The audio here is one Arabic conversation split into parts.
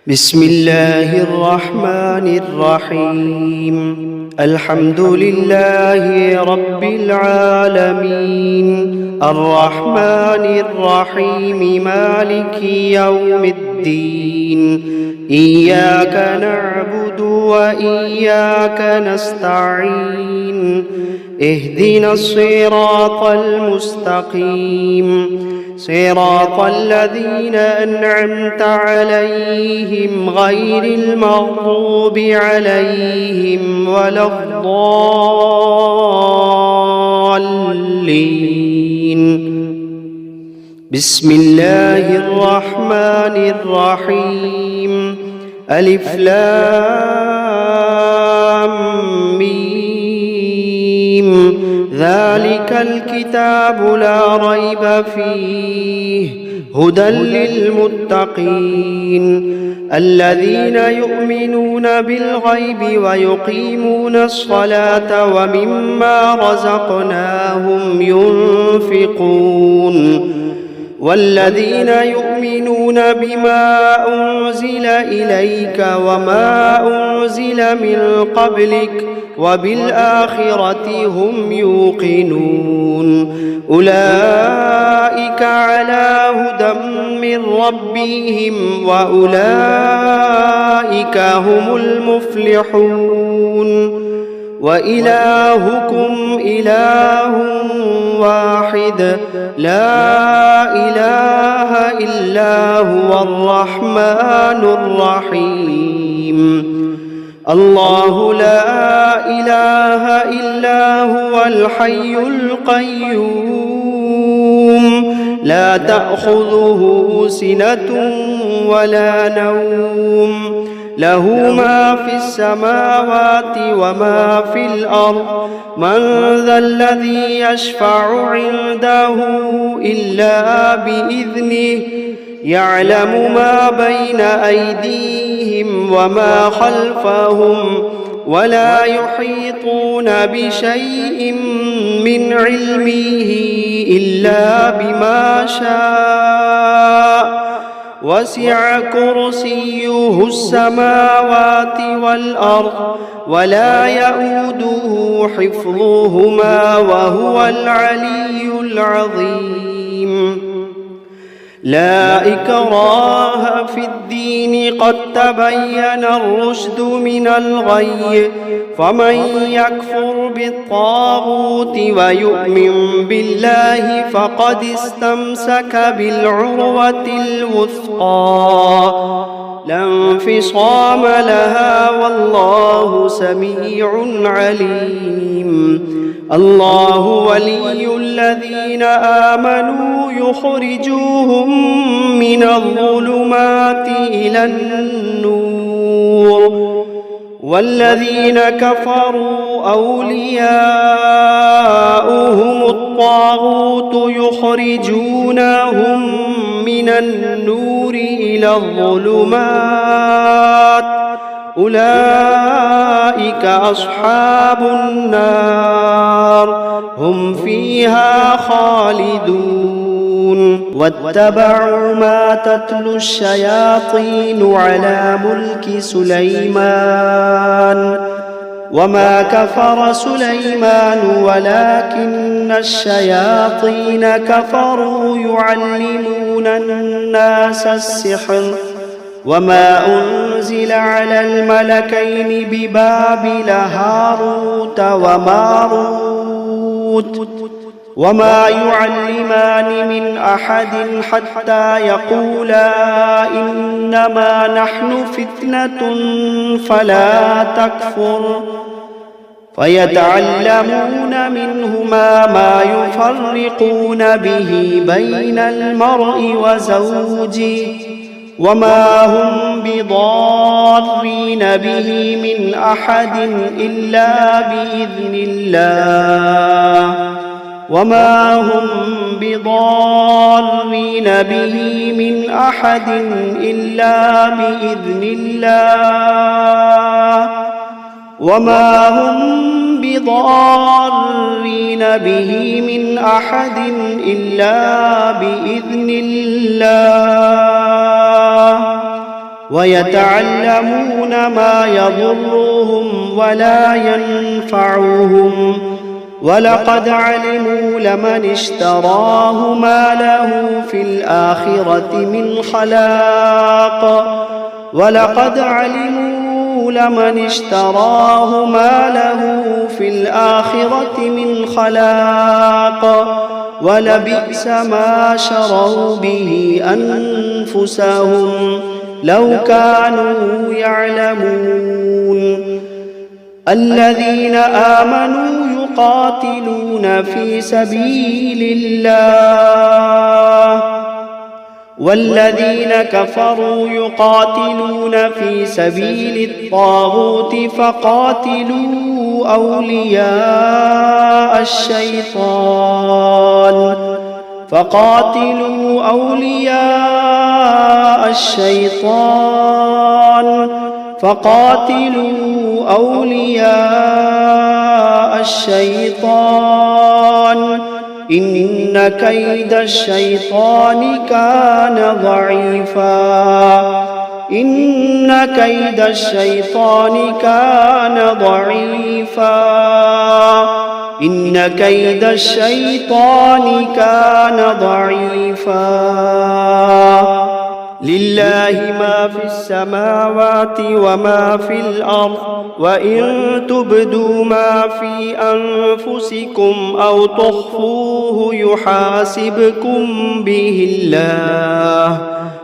بسم الله الرحمن الرحيم. الحمد لله رب العالمين، الرحمن الرحيم، مالك يوم الدين. إياك نعبد وإياك نستعين، اهدنا الصراط المستقيم، صراط الذين أنعمت عليهم غير المغضوب عليهم ولا الضالين. بسم الله الرحمن الرحيم. ألف لام ميم. ذلك الكتاب لا ريب فيه، هدى للمتقين الذين يؤمنون بالغيب ويقيمون الصلاة ومما رزقناهم ينفقون، والذين يؤمنون بما أنزل إليك وما أنزل من قبلك وبالآخرة هم يوقنون. أولئك على هدى من ربهم وأولئك هم المفلحون. وإلهكم إله واحد، لا إله إلا هو الرحمن الرحيم. الله لا إله إلا هو الحي القيوم، لا تأخذه سنة ولا نوم، له ما في السماوات وما في الأرض. من ذا الذي يشفع عنده إلا بإذنه، يعلم ما بين أيديهم وما خلفهم، ولا يحيطون بشيء من علمه إلا بما شاء. وسع كرسيه السماوات والأرض ولا يئوده حفظهما وهو العلي العظيم. لا إكراه في الدين، قد تبين الرشد من الغي، فمن يكفر بالطاغوت ويؤمن بالله فقد استمسك بالعروة الوثقى، لا انفصام لها، والله سميع عليم. الله ولي الذين آمنوا يخرجوهم من الظلمات إلى النور، والذين كفروا أولياؤهم الطاغوت يخرجونهم من النور إلى الظلمات. أولئك أصحاب النار، هم فيها خالدون. واتبعوا ما تتلو الشياطين على ملك سليمان، وما كفر سليمان ولكن الشياطين كفروا يعلمون الناس السحر. وما أنزل على الملكين ببابل هاروت وماروت، وما يعلمان من أحد حتى يقولا إنما نحن فتنة فلا تكفر، فيتعلمون منهما ما يفرقون به بين المرء وزوجه، وما هم بضارين به من أحد إلا بإذن الله، وما هم بضارين به من أحد إلا بإذن الله، وما هم بضارين به من أحد إلا بإذن الله. ويتعلمون ما يضرهم ولا ينفعهم ولقد علموا لمن اشتراه ما له في الآخرة من خلاق ولقد علموا لمن اشتراه ما له في الآخرة من خلاق ولبئس ما شروا به أنفسهم لو كانوا يعلمون الذين آمنوا يقاتلون في سبيل الله والذين كفروا يقاتلون في سبيل الطاغوت فقاتلوا أولياء الشيطان إن كيد الشيطان كان ضعيفا لله ما في السماوات وما في الأرض وإن تبدوا ما في أنفسكم أو تخفوه يحاسبكم به الله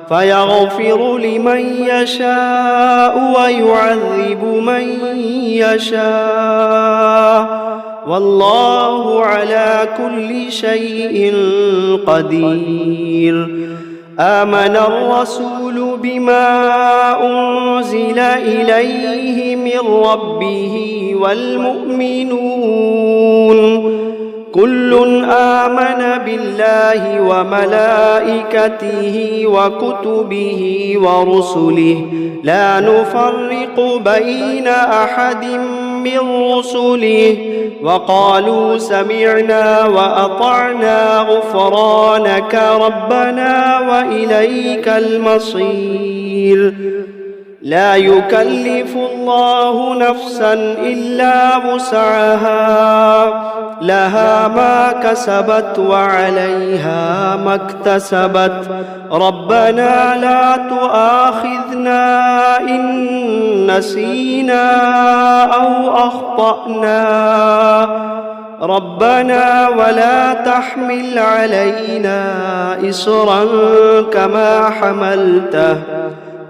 فيغفر لمن يشاء ويعذب من يشاء والله على كل شيء قدير آمن الرسول بما أنزل إليه من ربه والمؤمنون كل آمن بالله وملائكته وكتبه ورسله لا نفرق بين أحد من رسله وقالوا سمعنا وأطعنا غفرانك ربنا وإليك المصير لا يكلف الله نفسا إلا وسعها لها ما كسبت وعليها ما اكتسبت ربنا لا تؤاخذنا إن نسينا أو أخطأنا ربنا ولا تحمل علينا إصرا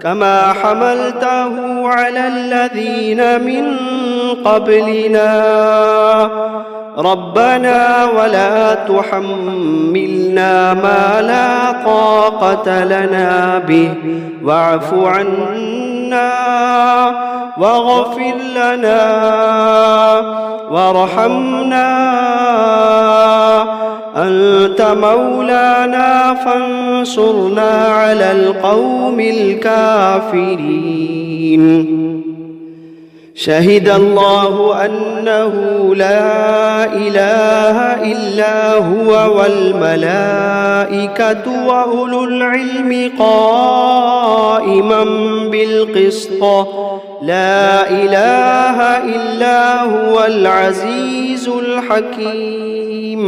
كما حملته على الذين من قبلنا ربنا ولا تحملنا ما لا طاقة لنا به واعف عنا واغفر لنا وارحمنا أنت مولانا فانصرنا على القوم الكافرين شهد الله أنه لا إله إلا هو والملائكة وأولو العلم قائما بالقسط لا إله إلا هو العزيز الحكيم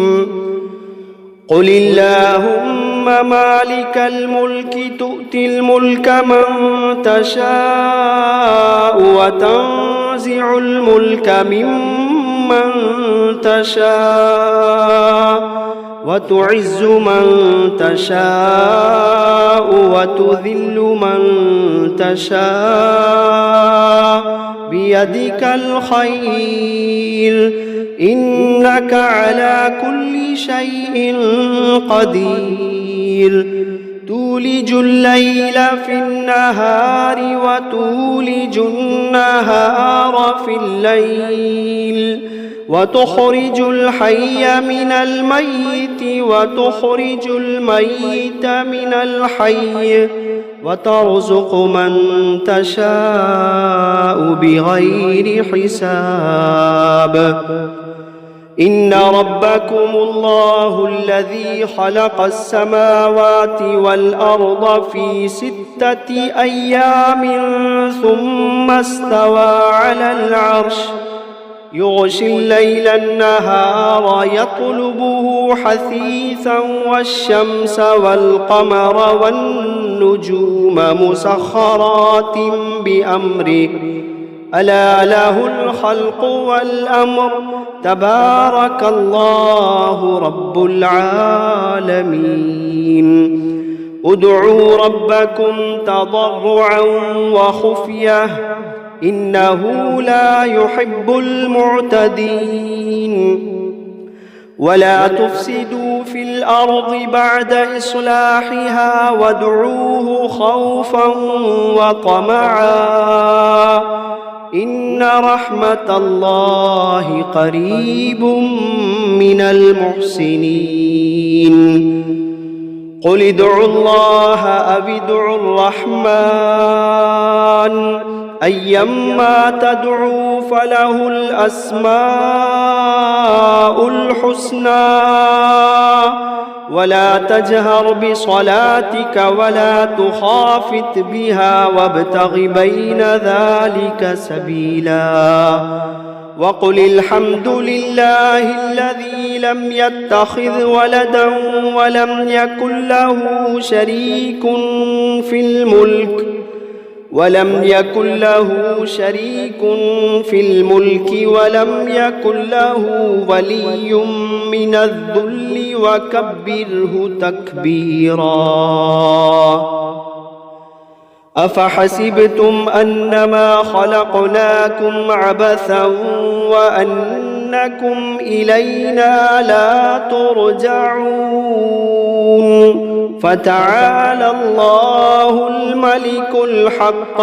قل اللهم مالك الملك تؤتي الملك من تشاء وتنزع الملك ممن تشاء وتعز من تشاء وتذل من تشاء بيدك الخير إنك على كل شيء قدير تولج الليل في النهار وتولج النهار في الليل وتخرج الحي من الميت وتخرج الميت من الحي وترزق من تشاء بغير حساب إن ربكم الله الذي خلق السماوات والأرض في 6 أيام ثم استوى على العرش يغشي الليل النهار يطلبه حثيثا والشمس والقمر والنجوم مسخرات بأمره ألا له الخلق والأمر تبارك الله رب العالمين ادعوا ربكم تضرعا وخفية إنه لا يحب المعتدين ولا تفسدوا في الأرض بعد إصلاحها وادعوه خوفا وطمعا إن رحمة الله قريب من المحسنين قل ادعوا الله أو ادعوا الرحمن أيما تدعوا فله الأسماء الحسنى ولا تجهر بصلاتك ولا تخافت بها وابتغ بين ذلك سبيلا وقل الحمد لله الذي لم يتخذ ولدا ولم يكن له شريك في الملك ولم يكن له ولي من الذل وكبره تكبيرا أفحسبتم أنما خلقناكم عبثا وأنكم إلينا لا ترجعون فتعالى الله الملك الحق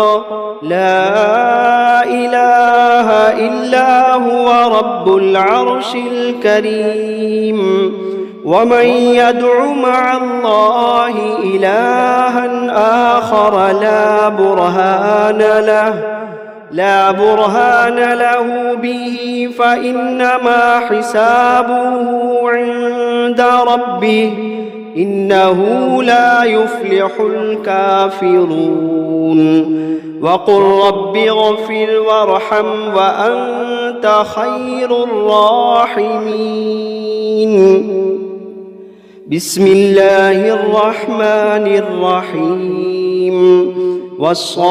لا إله إلا هو رب العرش الكريم ومن يدع مع الله إلها آخر لا برهان له به فإنما حسابه عند ربه إنه لا يفلح الكافرون وقل رب اغفر وارحم وأنت خير الراحمين بسم الله الرحمن الرحيم والصافات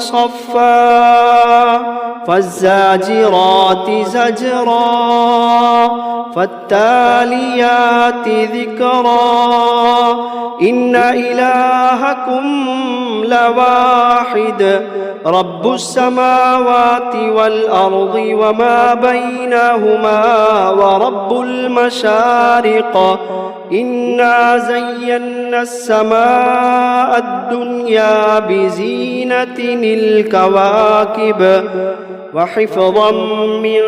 صفا فالزاجرات زجرا فالتاليات ذكرا إن إلهكم لواحد رب السماوات والأرض وما بينهما ورب المشارق إنا زينا السماء الدنيا بزينة الكواكب وحفظا من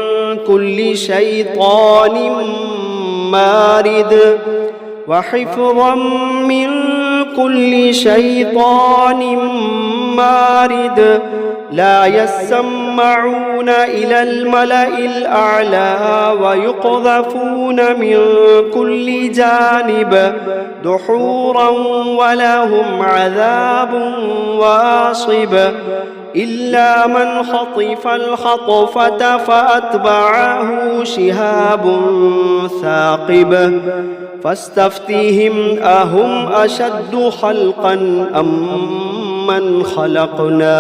كل شيطان مارد لا يسمعون إلى الملأ الأعلى ويقذفون من كل جانب دحورا ولهم عذاب واصب إلا من خطف الخطفة فأتبعه شهاب ثاقب فاستفتهم أهم أشد خلقا أم من خلقنا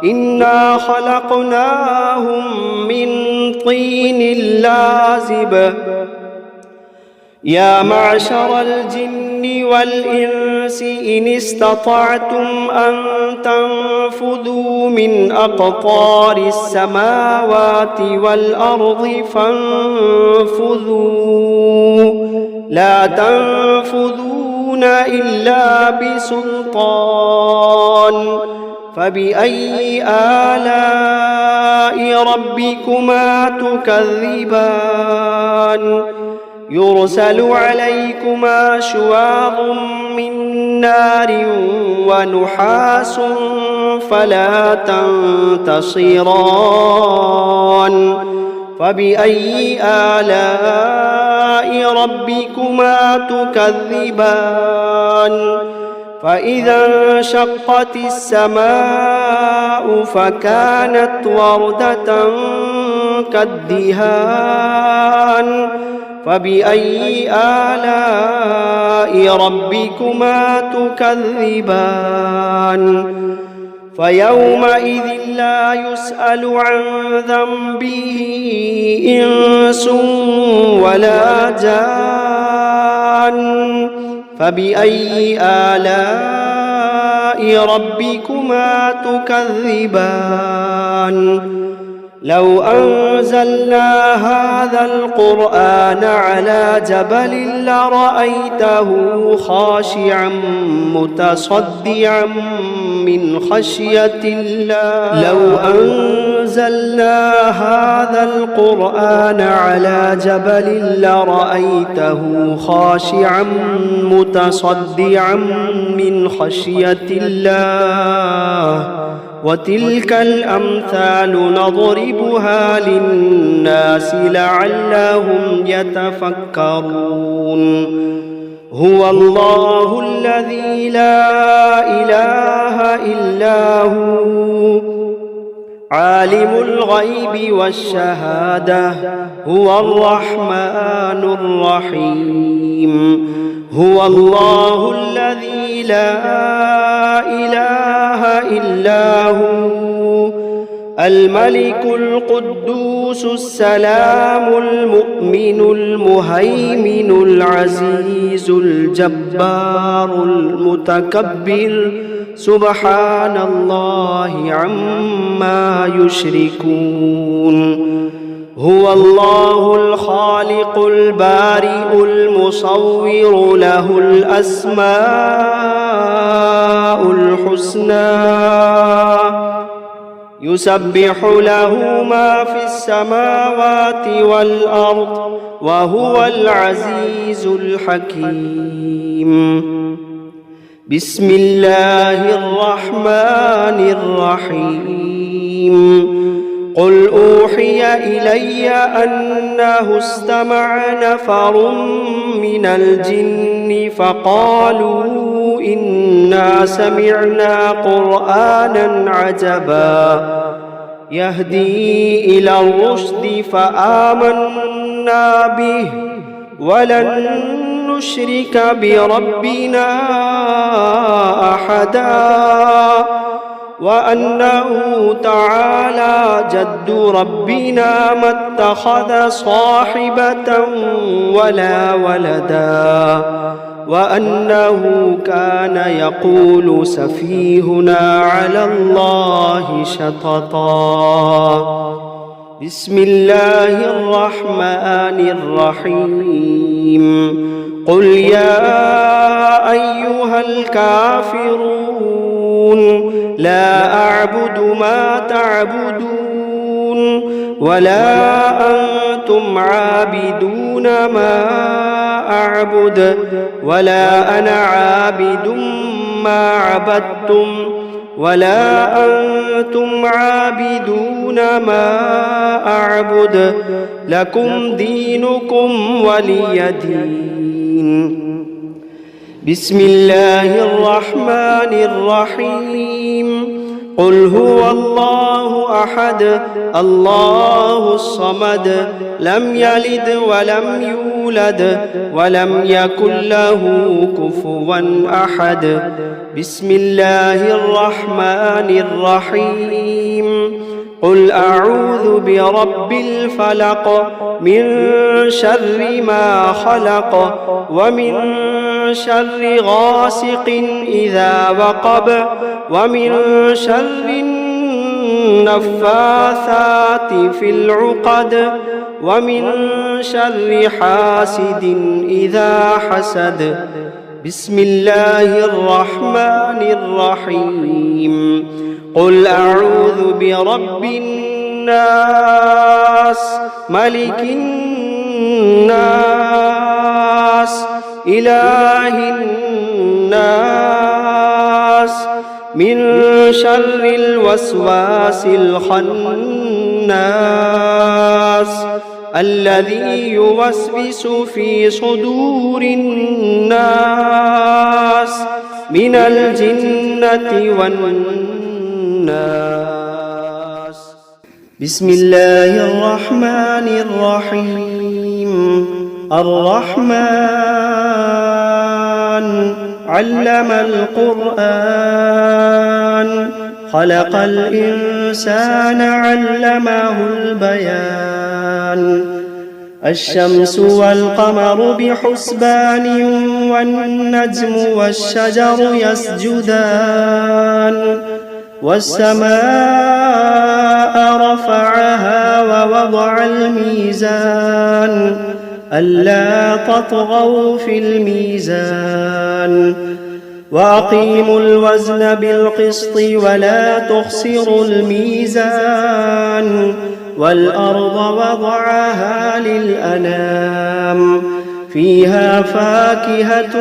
إنا خلقناهم من طين لازب يا معشر الجن والإنس إن استطعتم أن تنفذوا من أقطار السماوات والأرض فانفذوا لا تنفذون إلا بسلطان فبأي آلاء ربكما تكذبان يرسل عليكما شواظ من نار ونحاس فلا تنتصران فبأي آلاء ربكما تكذبان فإذا انشقت السماء فكانت وردة كالدهان فبأي آلاء ربكما تكذبان فيومئذ لا يسأل عن ذنبه إنس ولا جان فبأي آلاء ربكما تكذبان لو أنزلنا هذا القرآن على جبل لرأيته خاشعا متصدعا من خشية الله لو أنزلنا هذا القرآن على جبل لرأيته خاشعا متصدعا من خشية الله وتلك الأمثال نضربها للناس لعلهم يتفكرون هو الله الذي لا إله إلا هو عالم الغيب والشهادة هو الرحمن الرحيم هو الله الذي لا إله إلا هو الملك القدوس السلام المؤمن المهيمن العزيز الجبار المتكبر سبحان الله عما يشركون هو الله الخالق البارئ المصور له الأسماء الحسنى يسبح له ما في السماوات والأرض وهو العزيز الحكيم بسم الله الرحمن الرحيم قل أوحي إلي أنه استمع نفر من الجن فقالوا إنا سمعنا قرآنا عجبا يهدي إلى الرشد فآمنا به ولن نشرك بربنا أحدا وأنه تعالى جد ربنا ما اتخذ صاحبة ولا ولدا وأنه كان يقول سفيهنا على الله شططا بسم الله الرحمن الرحيم قل يا أيها الكافرون لا أعبد ما تعبدون ولا أنتم عابدون ما أعبد ولا أنا عابد ما عبدتم ولا أنتم عابدون ما أعبد لكم دينكم ولي دين بسم الله الرحمن الرحيم قل هو الله أحد الله الصمد لم يلد ولم يولد ولم يكن له كفوا أحد بسم الله الرحمن الرحيم قل أعوذ برب الفلق من شر ما خلق ومن شر غاسق إذا وقب ومن شر النفاثات في العقد ومن شر حاسد إذا حسد بسم الله الرحمن الرحيم قل أعوذ برب الناس ملك الناس إله الناس الناس من شر الوسواس الخناس الذي يوسوس في صدور الناس من الجنة والناس. بسم الله الرحمن الرحيم. الرحمن علم القرآن خلق الإنسان علمه البيان. الشمس والقمر بحسبان والنجم والشجر يسجدان. والسماء رفعها ووضع الميزان ألا تطغوا في الميزان وأقيموا الوزن بالقسط ولا تخسروا الميزان. والأرض وضعها للأنام فيها فاكهة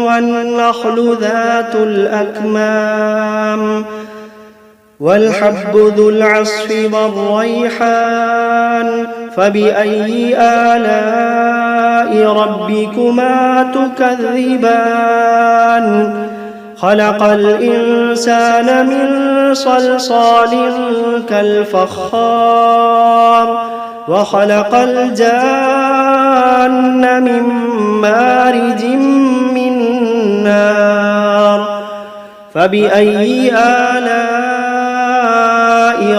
والنخل ذات الأكمام والحب ذو العصف والريحان. فبأي آلاء ربكما تكذبان؟ خلق الإنسان من صلصال كالفخار وخلق الجان من مارج من نار. فبأي آلاء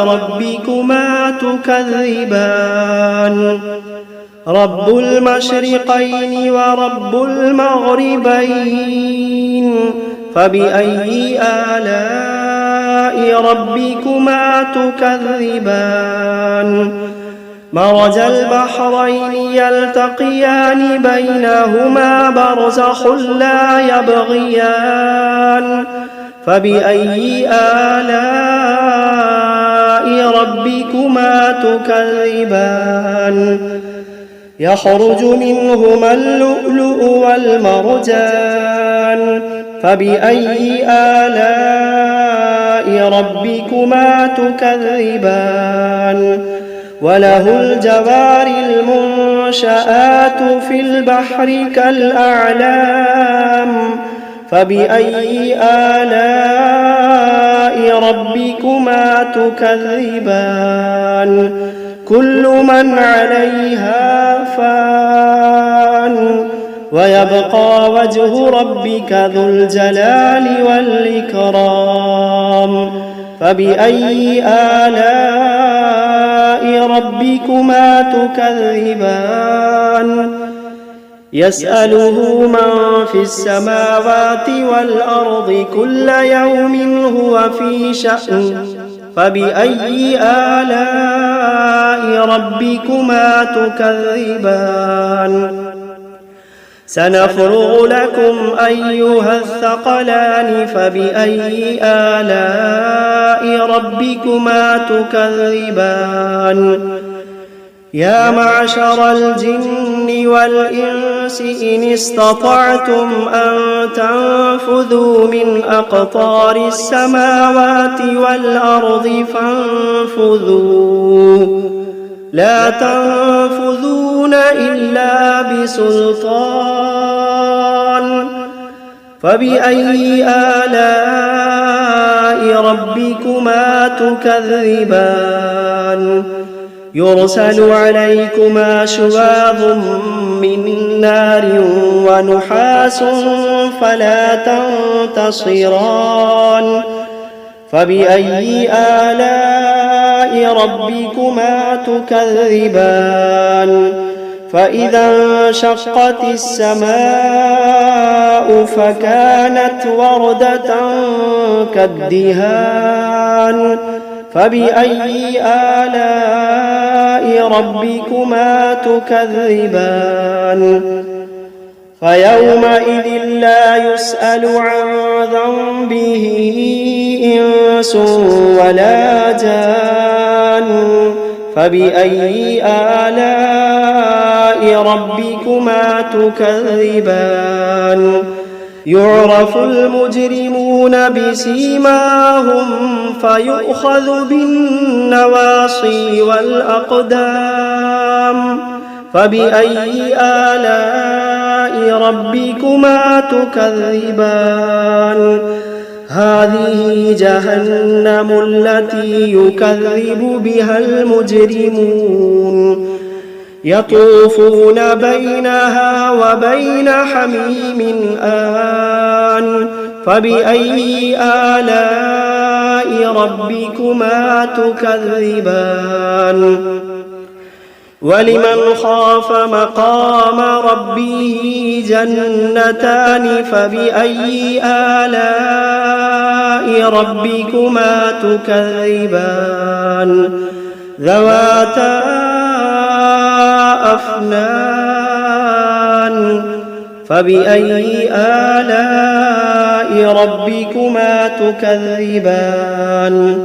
ربكما تكذبان؟ رب المشرقين ورب المغربين. فبأي آلاء ربكما تكذبان؟ مرج البحرين يلتقيان بينهما برزخ لا يبغيان. فبأي آلاء ربكما تكذبان؟ يخرج منهما اللؤلؤ والمرجان. فبأي آلاء ربكما تكذبان؟ وله الجوار المنشآت في البحر كالأعلام. فبأي آلاء ربكما تكذبان؟ كل من عليها فان ويبقى وجه ربك ذو الجلال والإكرام. فبأي آلاء ربكما تكذبان؟ يسأله من في السماوات والأرض كل يوم هو في شأن. فبأي آلاء ربكما تكذبان؟ سنفرغ لكم أيها الثقلان. فبأي آلاء ربكما تكذبان؟ يا معشر الجن والإنس إن استطعتم أن تنفذوا من أقطار السماوات والأرض فانفذوا لا تنفذون إلا بسلطان. فبأي آلاء ربكما تكذبان؟ يرسل عليكما شواظ من نار ونحاس فلا تنتصران. فبأي آلاء ربكما تكذبان؟ فإذا انشقت السماء فكانت وردة كالدهان. فبأي آلاء ربكما تكذبان؟ فيومئذ لا يسأل عن ذنبه إنس ولا جان. فبأي آلاء ربكما تكذبان؟ يعرف المجرمون بسيماهم فيؤخذ بالنواصي والأقدام فبأي آلاء ربكما تكذبان هذه جهنم التي يكذب بها المجرمون يطوفون بينها وبين حميم آن فبأي آلاء ربكما تكذبان ولمن خاف مقام ربه جنتان فبأي آلاء ربكما تكذبان ذواتا أفنان فبأي آلاء ربكما تكذبان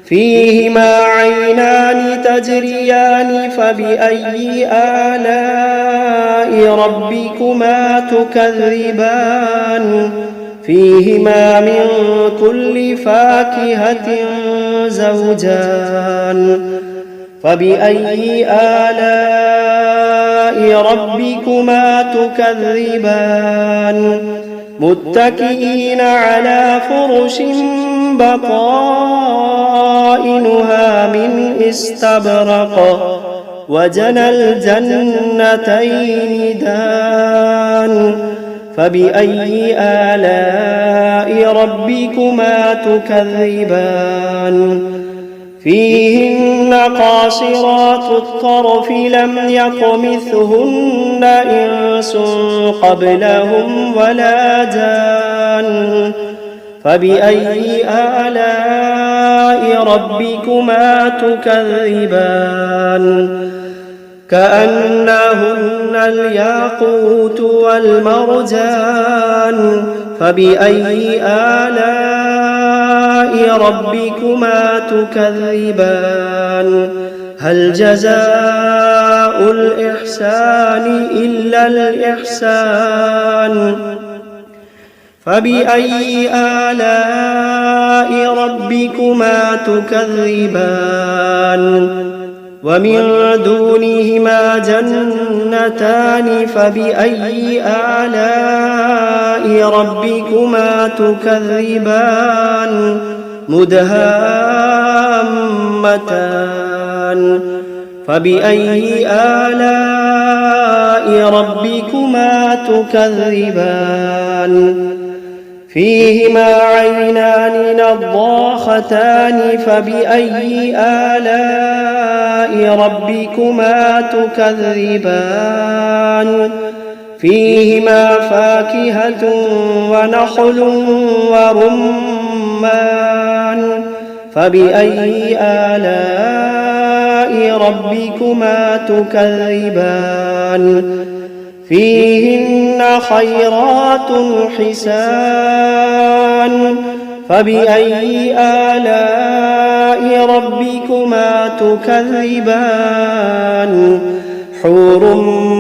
فيهما عينان تجريان فبأي آلاء ربكما تكذبان فيهما من كل فاكهة زوجان فبأي آلاء ربكما تكذبان متكئين على فرش بطائنها من استبرق وجنى الجنتين دان فبأي آلاء ربكما تكذبان فيهن قاصرات الطرف لم يطمثهن إنس قبلهم ولا جان فبأي آلاء ربكما تكذبان كأنهن الياقوت والمرجان فبأي آلاء ربكما تكذبان هل جزاء الإحسان إلا الإحسان فبأي آلاء ربكما تكذبان ومن دونهما جنتان فبأي آلاء ربكما تكذبان مدهامتان فبأي آلاء ربكما تكذبان فيهما عينان نضاختان فبأي آلاء ربكما تكذبان فيهما فاكهة ونخل ورمان فبأي آلاء ربكما تكذبان فيهن خيرات حسان فبأي آلاء ربكما تكذبان حور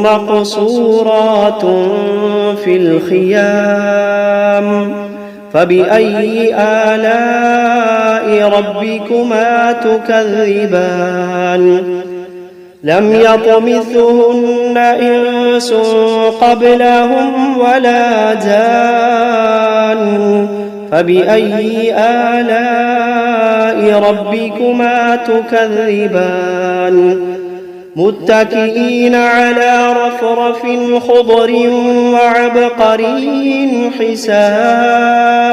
مقصورات في الخيام فبأي آلاء ربكما تكذبان لم يطمثهن إنس قبلهم ولا جان فبأي آلاء ربكما تكذبان متكئين على رفرف خضر وعبقري حسان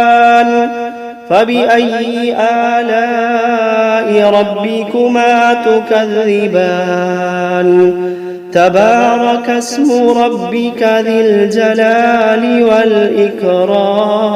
فبأي آلاء ربكما تكذبان تبارك اسم ربك ذي الجلال والإكرام